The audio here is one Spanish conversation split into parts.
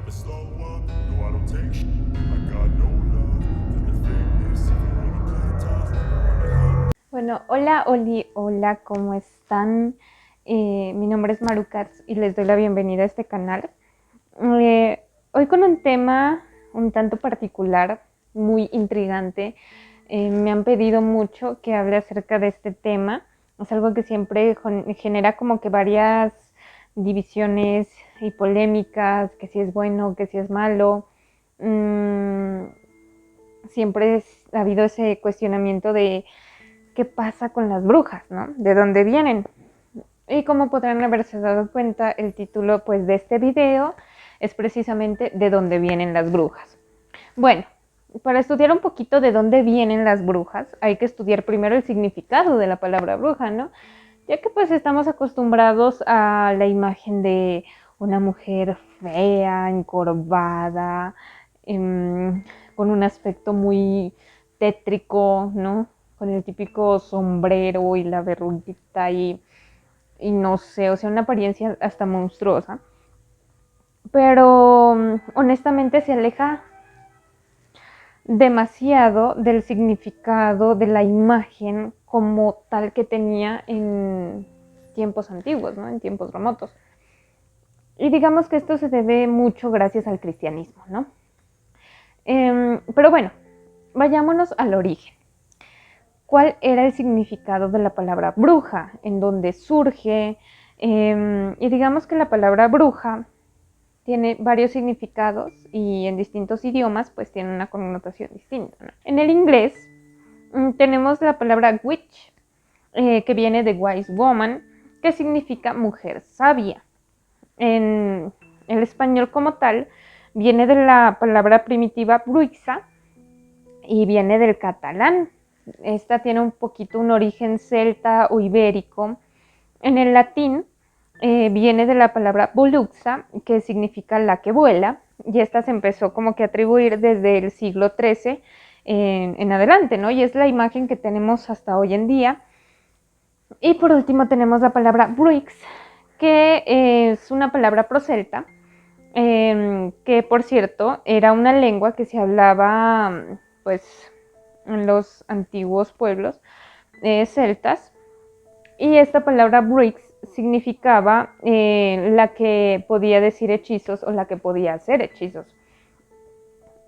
never slow up, no I don't take shit. I got no love for the fakeness. If you wanna play tough, wanna hate. Bueno, hola Oli, hola, ¿cómo están? Mi nombre es Marucats y les doy la bienvenida a este canal. Hoy con un tema un tanto particular, muy intrigante. Me han pedido mucho que hable acerca de este tema. Es algo que siempre genera como que varias divisiones y polémicas, que si es bueno, que si es malo. Siempre ha habido ese cuestionamiento de qué pasa con las brujas, ¿no? ¿De dónde vienen? Y como podrán haberse dado cuenta, el título pues, de este video es precisamente de dónde vienen las brujas. Bueno, para estudiar un poquito de dónde vienen las brujas, hay que estudiar primero el significado de la palabra bruja, ¿no? Ya que pues estamos acostumbrados a la imagen de una mujer fea, encorvada, con un aspecto muy tétrico, ¿no? Con el típico sombrero y la verruguita y no sé, o sea, una apariencia hasta monstruosa. Pero honestamente se aleja demasiado del significado de la imagen como tal que tenía en tiempos antiguos, ¿no? En tiempos remotos. Y digamos que esto se debe mucho gracias al cristianismo, ¿no? Pero bueno, vayámonos al origen. ¿Cuál era el significado de la palabra bruja? ¿En dónde surge? Y digamos que la palabra bruja tiene varios significados y en distintos idiomas pues tiene una connotación distinta, ¿no? En el inglés tenemos la palabra witch, que viene de wise woman, que significa mujer sabia. En el español como tal viene de la palabra primitiva bruixa y viene del catalán. Esta tiene un poquito un origen celta o ibérico. En el latín viene de la palabra buluxa, que significa la que vuela, y esta se empezó como que a atribuir desde el siglo XIII en adelante, ¿no? Y es la imagen que tenemos hasta hoy en día. Y por último tenemos la palabra bruix, que es una palabra procelta, que por cierto era una lengua que se hablaba pues en los antiguos pueblos celtas, y esta palabra bruix significaba la que podía decir hechizos o la que podía hacer hechizos.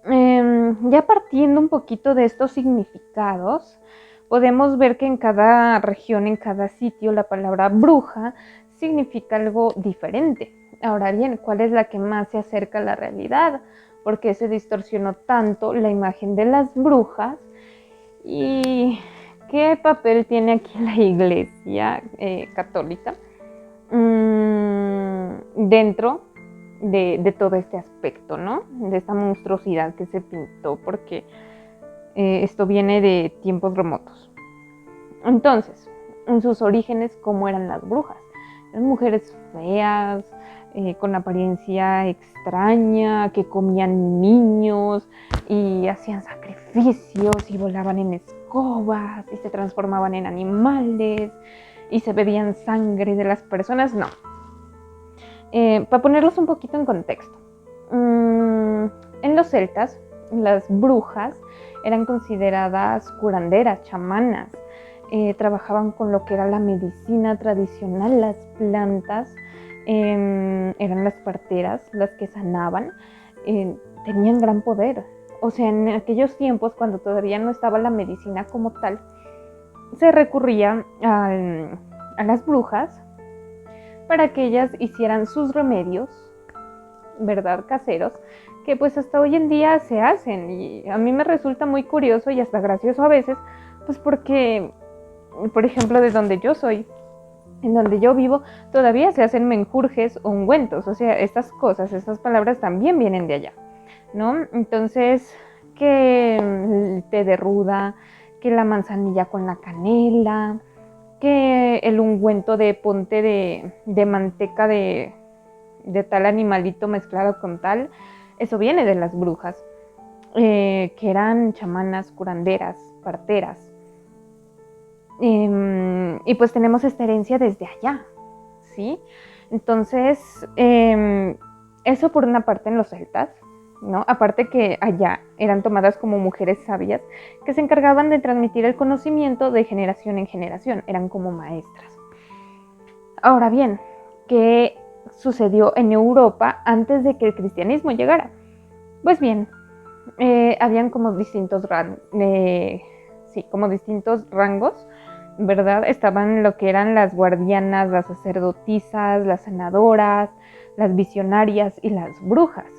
Ya partiendo un poquito de estos significados, podemos ver que en cada región, en cada sitio, la palabra bruja significa algo diferente. Ahora bien, ¿cuál es la que más se acerca a la realidad? ¿Por qué se distorsionó tanto la imagen de las brujas? ¿Y qué papel tiene aquí la Iglesia católica dentro de todo este aspecto, ¿no? De esta monstruosidad que se pintó, porque esto viene de tiempos remotos. Entonces, en sus orígenes, ¿cómo eran las brujas? Eran mujeres feas, con apariencia extraña, que comían niños y hacían sacrificios y volaban en escobas y se transformaban en animales y se bebían sangre de las personas. No. Para ponerlos un poquito en contexto. En los celtas, las brujas eran consideradas curanderas, chamanas. Trabajaban con lo que era la medicina tradicional, las plantas, eran las parteras las que sanaban, tenían gran poder. O sea, en aquellos tiempos, cuando todavía no estaba la medicina como tal, se recurría a las brujas para que ellas hicieran sus remedios, ¿verdad? Caseros, que pues hasta hoy en día se hacen. Y a mí me resulta muy curioso y hasta gracioso a veces, pues porque, por ejemplo, de donde yo soy, en donde yo vivo, todavía se hacen menjurjes o ungüentos. O sea, estas cosas, estas palabras también vienen de allá, ¿no? Entonces, que el té de ruda, que la manzanilla con la canela, que el ungüento de ponte de manteca de tal animalito mezclado con tal, eso viene de las brujas, que eran chamanas, curanderas, parteras. Y pues tenemos esta herencia desde allá, ¿sí? Entonces, Eso por una parte en los celtas, ¿no? Aparte que allá eran tomadas como mujeres sabias que se encargaban de transmitir el conocimiento de generación en generación, eran como maestras. Ahora bien, ¿qué sucedió en Europa antes de que el cristianismo llegara? Pues bien, habían como distintos rangos, ¿verdad? Estaban lo que eran las guardianas, las sacerdotisas, las sanadoras, las visionarias y las brujas,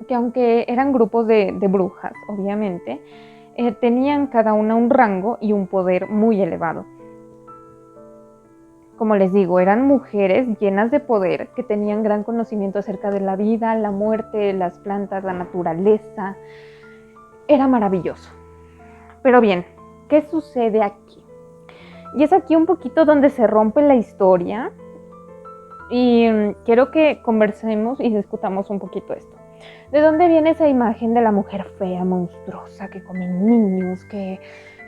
que aunque eran grupos de brujas, obviamente, tenían cada una un rango y un poder muy elevado. Como les digo, eran mujeres llenas de poder que tenían gran conocimiento acerca de la vida, la muerte, las plantas, la naturaleza. Era maravilloso. Pero bien, ¿qué sucede aquí? Y es aquí un poquito donde se rompe la historia y quiero que conversemos y discutamos un poquito esto. ¿De dónde viene esa imagen de la mujer fea, monstruosa, que come niños, que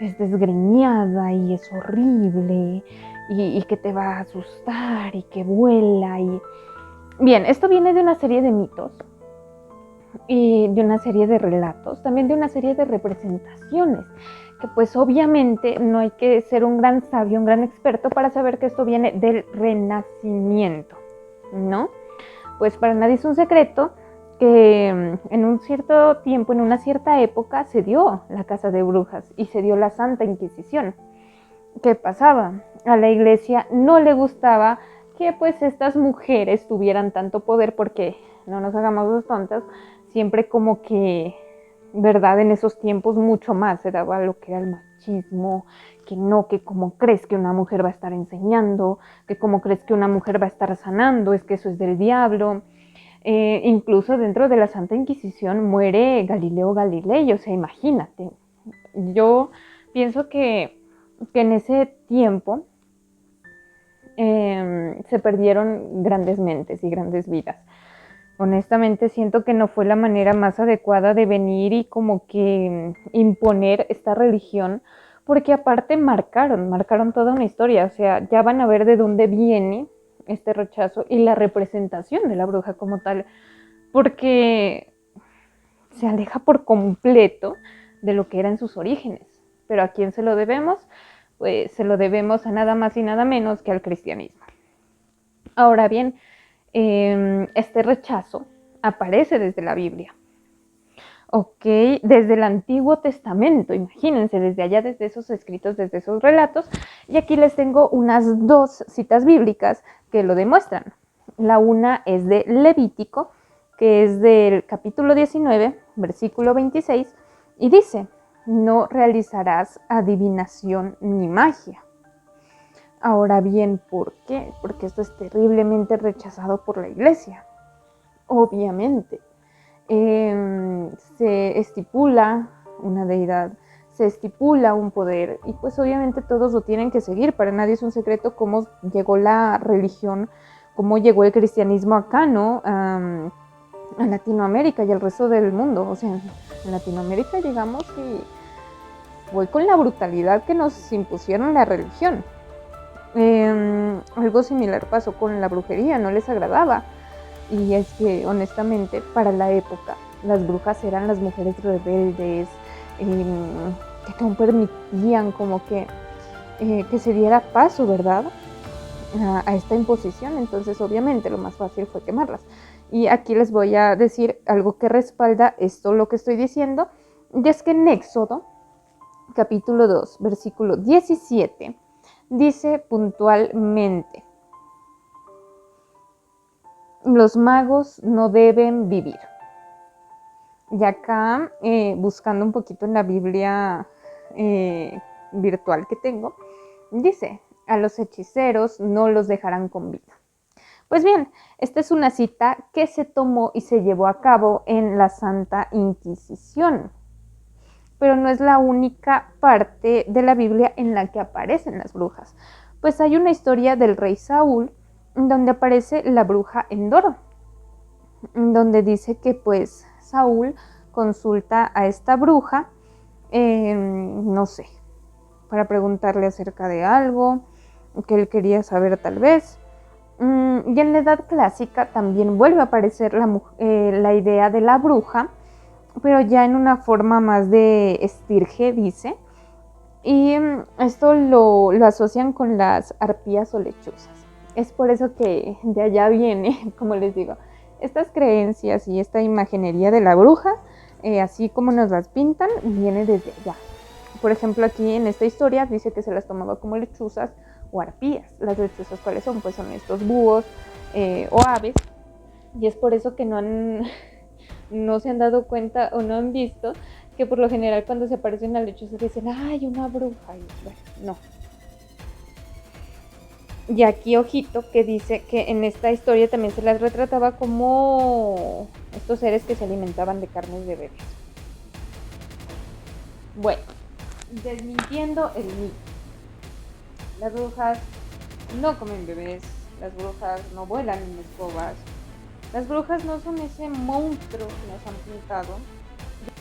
es desgreñada y es horrible y que te va a asustar y que vuela? Bien, esto viene de una serie de mitos y de una serie de relatos, también de una serie de representaciones, que pues obviamente no hay que ser un gran sabio, un gran experto para saber que esto viene del Renacimiento, ¿no? Pues para nadie es un secreto que en un cierto tiempo, en una cierta época, se dio la caza de brujas y se dio la Santa Inquisición. ¿Qué pasaba? A la iglesia no le gustaba que pues estas mujeres tuvieran tanto poder porque, no nos hagamos los tontos, siempre como que, ¿verdad? En esos tiempos mucho más se daba lo que era el machismo, que no, que cómo crees que una mujer va a estar enseñando, que cómo crees que una mujer va a estar sanando, es que eso es del diablo. Incluso dentro de la Santa Inquisición muere Galileo Galilei, o sea, imagínate. Yo pienso que en ese tiempo se perdieron grandes mentes y grandes vidas. Honestamente siento que no fue la manera más adecuada de venir y como que imponer esta religión, porque aparte marcaron toda una historia, o sea, ya van a ver de dónde viene este rechazo y la representación de la bruja como tal, porque se aleja por completo de lo que eran sus orígenes. Pero ¿a quién se lo debemos? Pues se lo debemos a nada más y nada menos que al cristianismo. Ahora bien, este rechazo aparece desde la Biblia. Ok, desde el Antiguo Testamento, imagínense, desde allá, desde esos escritos, desde esos relatos. Y aquí les tengo unas 2 citas bíblicas que lo demuestran. La una es de Levítico, que es del capítulo 19, versículo 26, y dice: no realizarás adivinación ni magia. Ahora bien, ¿por qué? Porque esto es terriblemente rechazado por la iglesia. Obviamente. Se estipula una deidad, se estipula un poder y pues obviamente todos lo tienen que seguir. Para nadie es un secreto cómo llegó la religión, cómo llegó el cristianismo acá, ¿no? A Latinoamérica y al resto del mundo. O sea, en Latinoamérica llegamos y fue con la brutalidad que nos impusieron la religión. Algo similar pasó con la brujería, no les agradaba. Y es que honestamente para la época las brujas eran las mujeres rebeldes, que no permitían como que se diera paso, ¿verdad? A esta imposición. Entonces obviamente lo más fácil fue quemarlas. Y aquí les voy a decir algo que respalda esto, lo que estoy diciendo, y es que en Éxodo capítulo 2 versículo 17 dice puntualmente: los magos no deben vivir. Y acá, buscando un poquito en la Biblia virtual que tengo, dice: a los hechiceros no los dejarán con vida. Pues bien, esta es una cita que se tomó y se llevó a cabo en la Santa Inquisición. Pero no es la única parte de la Biblia en la que aparecen las brujas. Pues hay una historia del rey Saúl donde aparece la bruja Endor, donde dice que pues Saúl consulta a esta bruja, no sé, para preguntarle acerca de algo que él quería saber tal vez, Y en la Edad Clásica también vuelve a aparecer la idea de la bruja, pero ya en una forma más de estirge, dice. Y esto lo asocian con las arpías o lechuzas. Es por eso que de allá viene, como les digo, estas creencias y esta imaginería de la bruja, así como nos las pintan, viene desde allá. Por ejemplo, aquí en esta historia dice que se las tomaba como lechuzas o arpías. Las lechuzas, ¿cuáles son? Pues son estos búhos o aves. Y es por eso que no se han dado cuenta o no han visto que por lo general cuando se aparecen a lechuzas dicen, ¡ay, una bruja! Y bueno, no. Y aquí, ojito, que dice que en esta historia también se las retrataba como estos seres que se alimentaban de carnes de bebés. Bueno, desmintiendo el mito. Las brujas no comen bebés, las brujas no vuelan en escobas, las brujas no son ese monstruo que nos han pintado.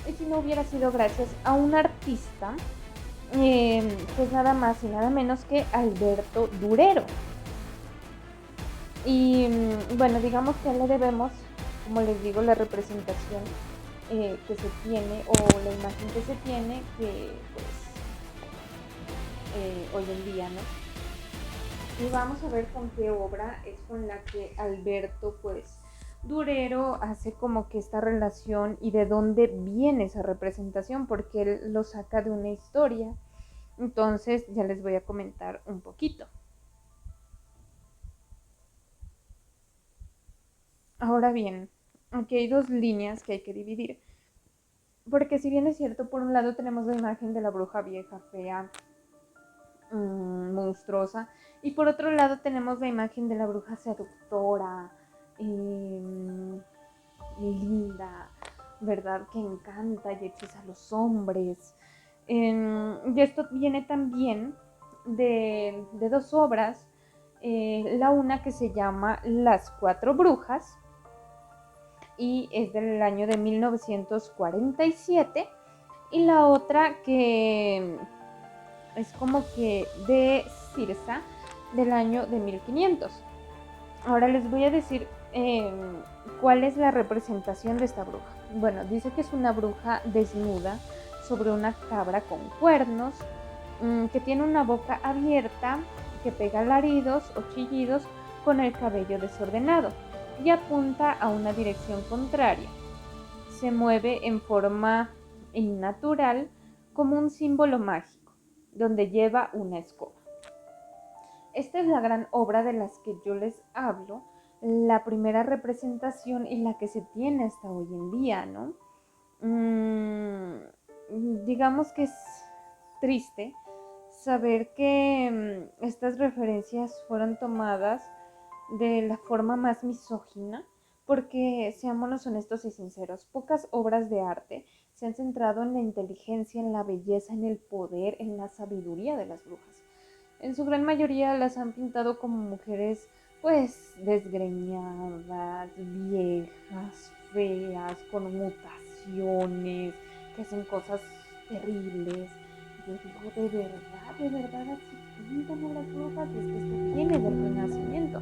Y si no hubiera sido gracias a un artista, pues nada más y nada menos que Alberto Durero. Y bueno, digamos que a él le debemos, como les digo, la representación que se tiene o la imagen que se tiene que pues hoy en día, ¿no? Y vamos a ver con qué obra es con la que Alberto pues Durero hace como que esta relación y de dónde viene esa representación, porque él lo saca de una historia. Entonces ya les voy a comentar un poquito. Ahora bien, aquí hay dos líneas que hay que dividir. Porque si bien es cierto, por un lado tenemos la imagen de la bruja vieja, fea, monstruosa, y por otro lado tenemos la imagen de la bruja seductora, linda, ¿verdad? Que encanta y hechiza a los hombres. Y esto viene también de dos obras. La una que se llama Las Cuatro Brujas y es del año de 1947, y la otra que es como que de Cirsa del año de 1500. Ahora les voy a decir cuál es la representación de esta bruja. Bueno, dice que es una bruja desnuda sobre una cabra con cuernos, que tiene una boca abierta, que pega alaridos o chillidos con el cabello desordenado y apunta a una dirección contraria. Se mueve en forma innatural como un símbolo mágico, donde lleva una escoba. Esta es la gran obra de las que yo les hablo, la primera representación y la que se tiene hasta hoy en día, ¿no? Digamos que es triste saber que estas referencias fueron tomadas de la forma más misógina, porque seámonos honestos y sinceros, pocas obras de arte se han centrado en la inteligencia, en la belleza, en el poder, en la sabiduría de las brujas. En su gran mayoría las han pintado como mujeres pues desgreñadas, viejas, feas, con mutaciones, que hacen cosas terribles. Yo digo, de verdad así pintan a las brujas, y es que esto viene del Renacimiento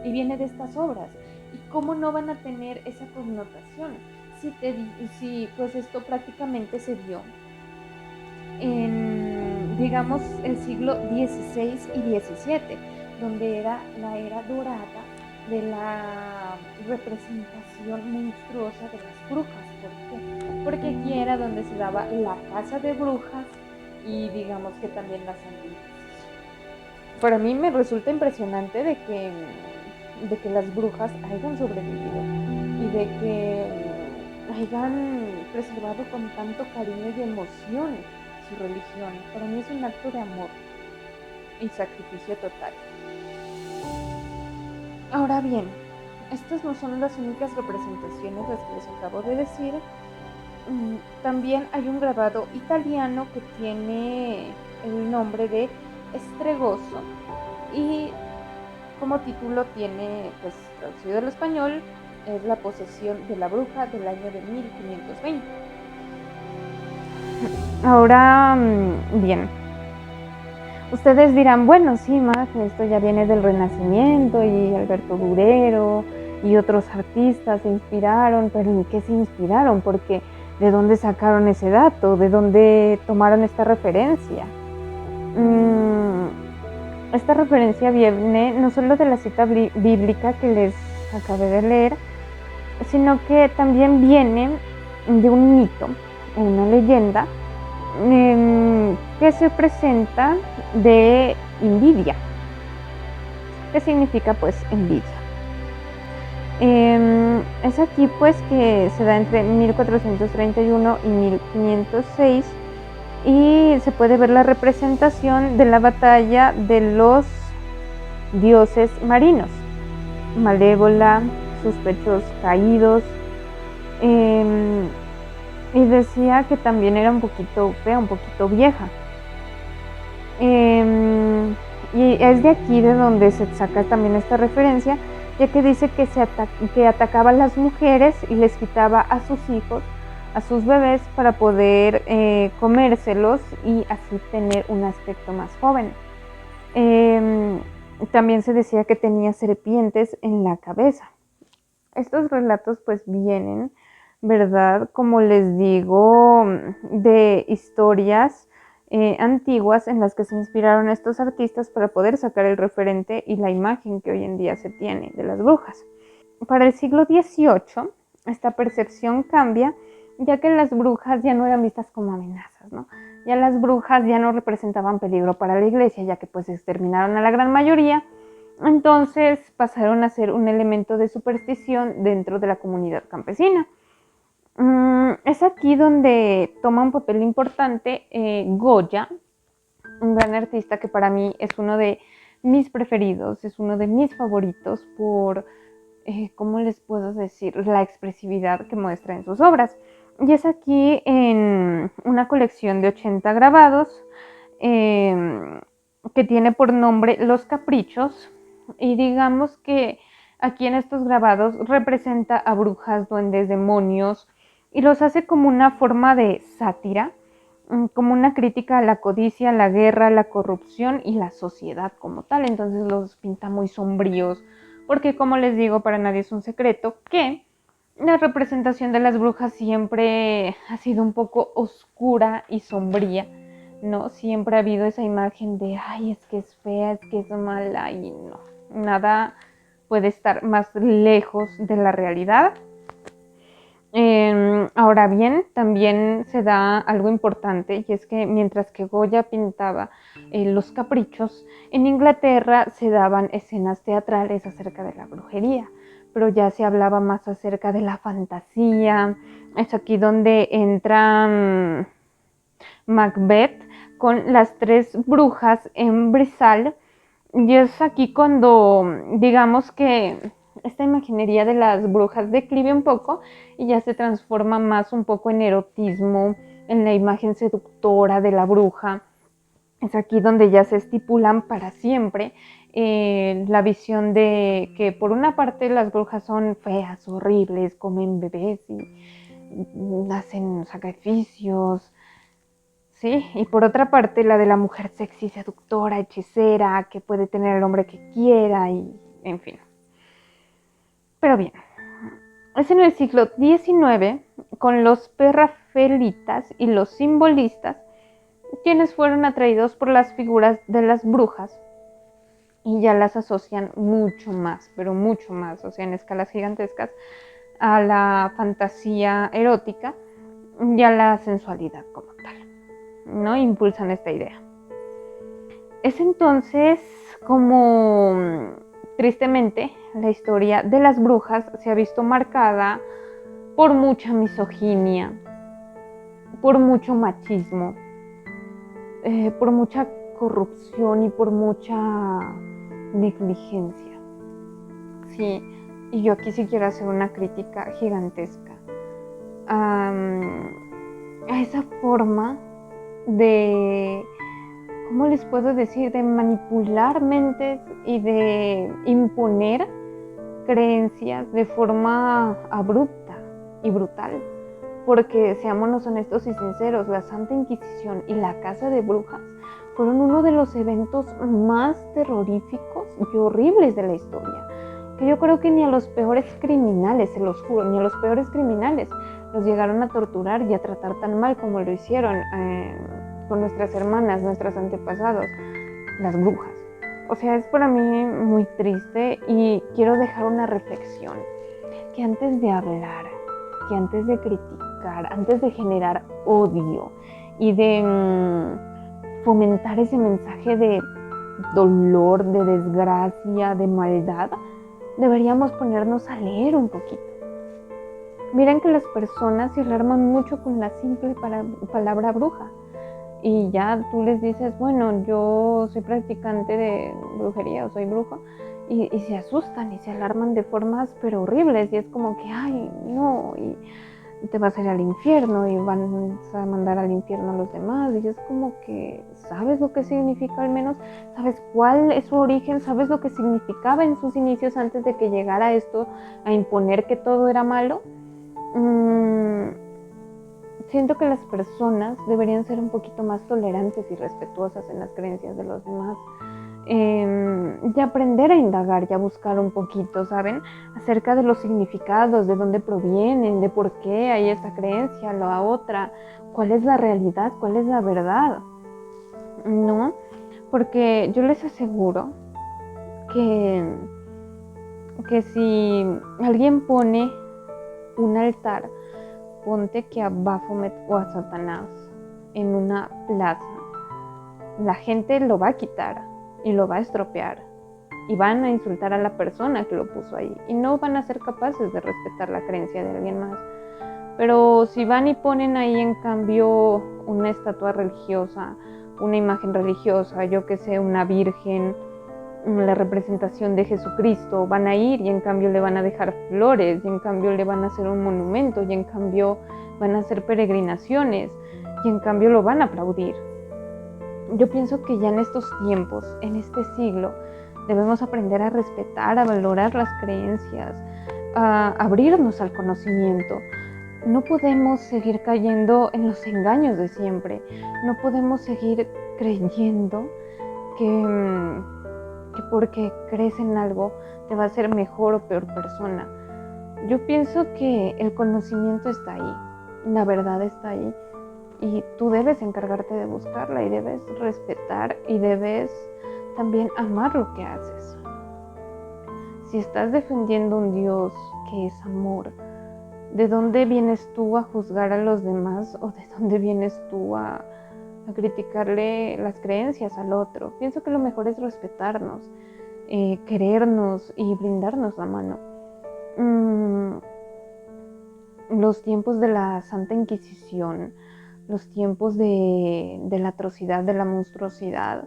y viene de estas obras. ¿Y cómo no van a tener esa connotación? Si pues esto prácticamente se dio en, digamos, el siglo XVI y XVII, donde era la era dorada de la representación monstruosa de las brujas. ¿Por qué? Porque aquí era donde se daba la caza de brujas y digamos que también la Santa Inquisición. Para mí me resulta impresionante de que las brujas hayan sobrevivido y de que hayan preservado con tanto cariño y emoción su religión. Para mí es un acto de amor y sacrificio total. Ahora bien, estas no son las únicas representaciones las que les acabo de decir. También hay un grabado italiano que tiene el nombre de Estregoso y como título tiene, pues traducido al español, es La posesión de la bruja del año de 1520. Ahora, bien, Ustedes dirán, bueno, sí, Mafe, esto ya viene del Renacimiento y Alberto Durero y otros artistas se inspiraron, pero ¿en qué se inspiraron? Porque ¿de dónde sacaron ese dato? ¿De dónde tomaron esta referencia? Esta referencia viene no solo de la cita bíblica que les acabé de leer, sino que también viene de un mito, una leyenda, que se presenta de Invidia. ¿Qué significa pues envidia? Es aquí pues que se da entre 1431 y 1506 y se puede ver la representación de la batalla de los dioses marinos, Malévola, sus pechos caídos, y decía que también era un poquito fea, un poquito vieja. Y es de aquí de donde se saca también esta referencia, ya que dice que atacaba a las mujeres y les quitaba a sus hijos, a sus bebés, para poder comérselos y así tener un aspecto más joven. También se decía que tenía serpientes en la cabeza. Estos relatos pues vienen, ¿verdad? Como les digo, de historias antiguas en las que se inspiraron estos artistas para poder sacar el referente y la imagen que hoy en día se tiene de las brujas. Para el siglo XVIII, esta percepción cambia, ya que las brujas ya no eran vistas como amenazas, ¿no? Ya las brujas ya no representaban peligro para la iglesia, ya que pues exterminaron a la gran mayoría. Entonces pasaron a ser un elemento de superstición dentro de la comunidad campesina. Es aquí donde toma un papel importante Goya, un gran artista que para mí es uno de mis preferidos, es uno de mis favoritos por, ¿cómo les puedo decir?, la expresividad que muestra en sus obras. Y es aquí en una colección de 80 grabados que tiene por nombre Los Caprichos, y digamos que aquí en estos grabados representa a brujas, duendes, demonios, y los hace como una forma de sátira, como una crítica a la codicia, la guerra, la corrupción y la sociedad como tal. Entonces los pinta muy sombríos, porque como les digo, para nadie es un secreto que la representación de las brujas siempre ha sido un poco oscura y sombría, ¿no? Siempre ha habido esa imagen de, ay, es que es fea, es que es mala, y no, nada puede estar más lejos de la realidad. Ahora bien, también se da algo importante, y es que mientras que Goya pintaba los caprichos, en Inglaterra se daban escenas teatrales acerca de la brujería, pero ya se hablaba más acerca de la fantasía. Es aquí donde entra Macbeth con las tres brujas en Brizal, y es aquí cuando digamos que esta imaginería de las brujas declive un poco y ya se transforma más un poco en erotismo, en la imagen seductora de la bruja. Es aquí donde ya se estipulan para siempre la visión de que por una parte las brujas son feas, horribles, comen bebés y hacen sacrificios, ¿sí? Y por otra parte la de la mujer sexy, seductora, hechicera, que puede tener el hombre que quiera y en fin. Pero bien, es en el siglo XIX, con los perrafelitas y los simbolistas, quienes fueron atraídos por las figuras de las brujas y ya las asocian mucho más, pero mucho más, o sea, en escalas gigantescas, a la fantasía erótica y a la sensualidad como tal, ¿no? Impulsan esta idea. Es entonces como, tristemente, la historia de las brujas se ha visto marcada por mucha misoginia, por mucho machismo, por mucha corrupción y por mucha negligencia. Sí, y yo aquí sí quiero hacer una crítica gigantesca a esa forma de, ¿cómo les puedo decir?, de manipular mentes y de imponer creencias de forma abrupta y brutal. porque seámonos honestos y sinceros, la Santa Inquisición y la Casa de Brujas fueron uno de los eventos más terroríficos y horribles de la historia, que yo creo que ni a los peores criminales, se los juro, ni a los peores criminales los llegaron a torturar y a tratar tan mal como lo hicieron con nuestras hermanas, nuestras antepasados, las brujas. O sea, es para mí muy triste y quiero dejar una reflexión, que antes de hablar, que antes de criticar, antes de generar odio y de fomentar ese mensaje de dolor, de desgracia, de maldad, deberíamos ponernos a leer un poquito. Miren que las personas se alarman mucho con la simple palabra bruja. Y ya tú les dices, bueno, yo soy practicante de brujería o soy brujo, y se asustan y se alarman de formas pero horribles, y es como que, ay, no, y te vas a ir al infierno y van a mandar al infierno a los demás, y es como que, ¿sabes lo que significa al menos? ¿Sabes cuál es su origen? ¿Sabes lo que significaba en sus inicios antes de que llegara esto a imponer que todo era malo? Siento que las personas deberían ser un poquito más tolerantes y respetuosas en las creencias de los demás, y aprender a indagar y a buscar un poquito, ¿saben? Acerca de los significados, de dónde provienen, de por qué hay esa creencia, la otra, cuál es la realidad, cuál es la verdad, ¿no? Porque yo les aseguro que si alguien pone un altar, ponte que a Baphomet o a Satanás en una plaza, la gente lo va a quitar y lo va a estropear y van a insultar a la persona que lo puso ahí y no van a ser capaces de respetar la creencia de alguien más. Pero si van y ponen ahí en cambio una estatua religiosa, una imagen religiosa, yo que sé, una virgen, la representación de Jesucristo, van a ir y en cambio le van a dejar flores, y en cambio le van a hacer un monumento, y en cambio van a hacer peregrinaciones, y en cambio lo van a aplaudir. Yo pienso que ya en estos tiempos, en este siglo, debemos aprender a respetar, a valorar las creencias, a abrirnos al conocimiento. No podemos seguir cayendo en los engaños de siempre, no podemos seguir creyendo que porque crees en algo te va a hacer mejor o peor persona. Yo pienso que el conocimiento está ahí, la verdad está ahí, y tú debes encargarte de buscarla y debes respetar y debes también amar lo que haces. Si estás defendiendo un Dios que es amor, ¿de dónde vienes tú a juzgar a los demás o de dónde vienes tú a criticarle las creencias al otro? Pienso que lo mejor es respetarnos, querernos y brindarnos la mano. Los tiempos de la Santa Inquisición, los tiempos de la atrocidad, de la monstruosidad,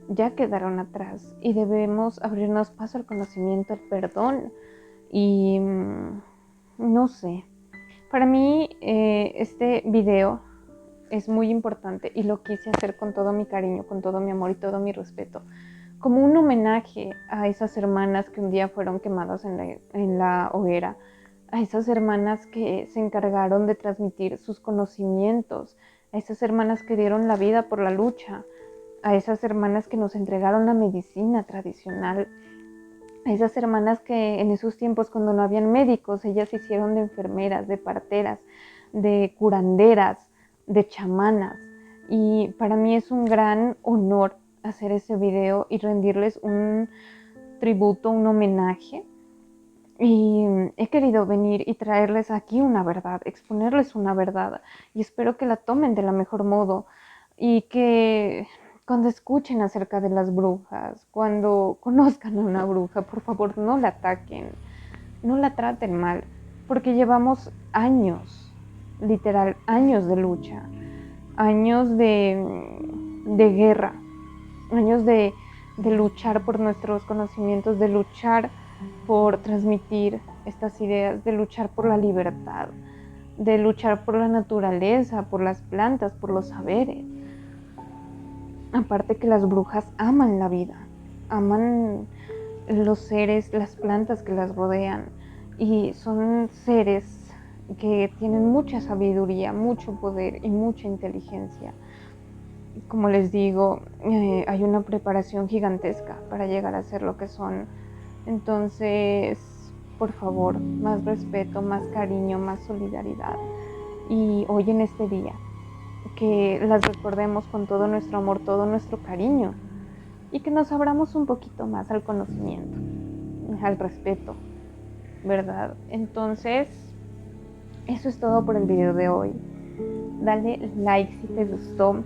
ya quedaron atrás y debemos abrirnos paso al conocimiento, al perdón y no sé. Para mí este video es muy importante y lo quise hacer con todo mi cariño, con todo mi amor y todo mi respeto, como un homenaje a esas hermanas que un día fueron quemadas en la hoguera, a esas hermanas que se encargaron de transmitir sus conocimientos, a esas hermanas que dieron la vida por la lucha, a esas hermanas que nos entregaron la medicina tradicional, a esas hermanas que en esos tiempos cuando no habían médicos, ellas se hicieron de enfermeras, de parteras, de curanderas, de chamanas. Y para mí es un gran honor hacer ese video y rendirles un tributo, un homenaje. Y he querido venir y traerles aquí una verdad, exponerles una verdad, y espero que la tomen de la mejor modo y que cuando escuchen acerca de las brujas, cuando conozcan a una bruja, por favor no la ataquen, no la traten mal, porque llevamos años, literal, años de lucha, años de guerra, años de luchar por nuestros conocimientos, de luchar por transmitir estas ideas, de luchar por la libertad, de luchar por la naturaleza, por las plantas, por los saberes. Aparte que las brujas aman la vida, aman los seres, las plantas que las rodean, y son seres que tienen mucha sabiduría, mucho poder y mucha inteligencia. Como les digo, hay una preparación gigantesca para llegar a ser lo que son. Entonces, por favor, más respeto, más cariño, más solidaridad. Y hoy en este día, que las recordemos con todo nuestro amor, todo nuestro cariño, y que nos abramos un poquito más al conocimiento, al respeto, ¿verdad? Entonces, eso es todo por el video de hoy. Dale like si te gustó.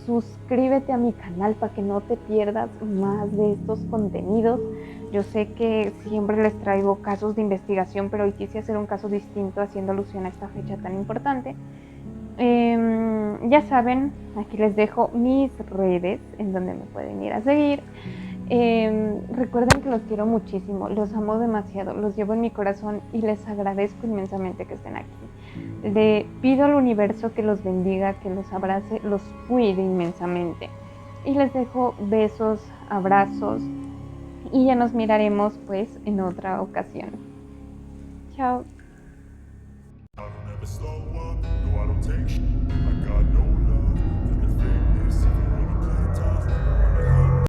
Suscríbete a mi canal para que no te pierdas más de estos contenidos. Yo sé que siempre les traigo casos de investigación, pero hoy quise hacer un caso distinto haciendo alusión a esta fecha tan importante. Ya saben, aquí les dejo mis redes en donde me pueden ir a seguir. Recuerden que los quiero muchísimo, los amo demasiado, los llevo en mi corazón y les agradezco inmensamente que estén aquí. Le pido al universo que los bendiga, que los abrace, los cuide inmensamente. Y les dejo besos, abrazos y ya nos miraremos pues en otra ocasión. Chao. I don't ever slow up, no I don't take shit. I got no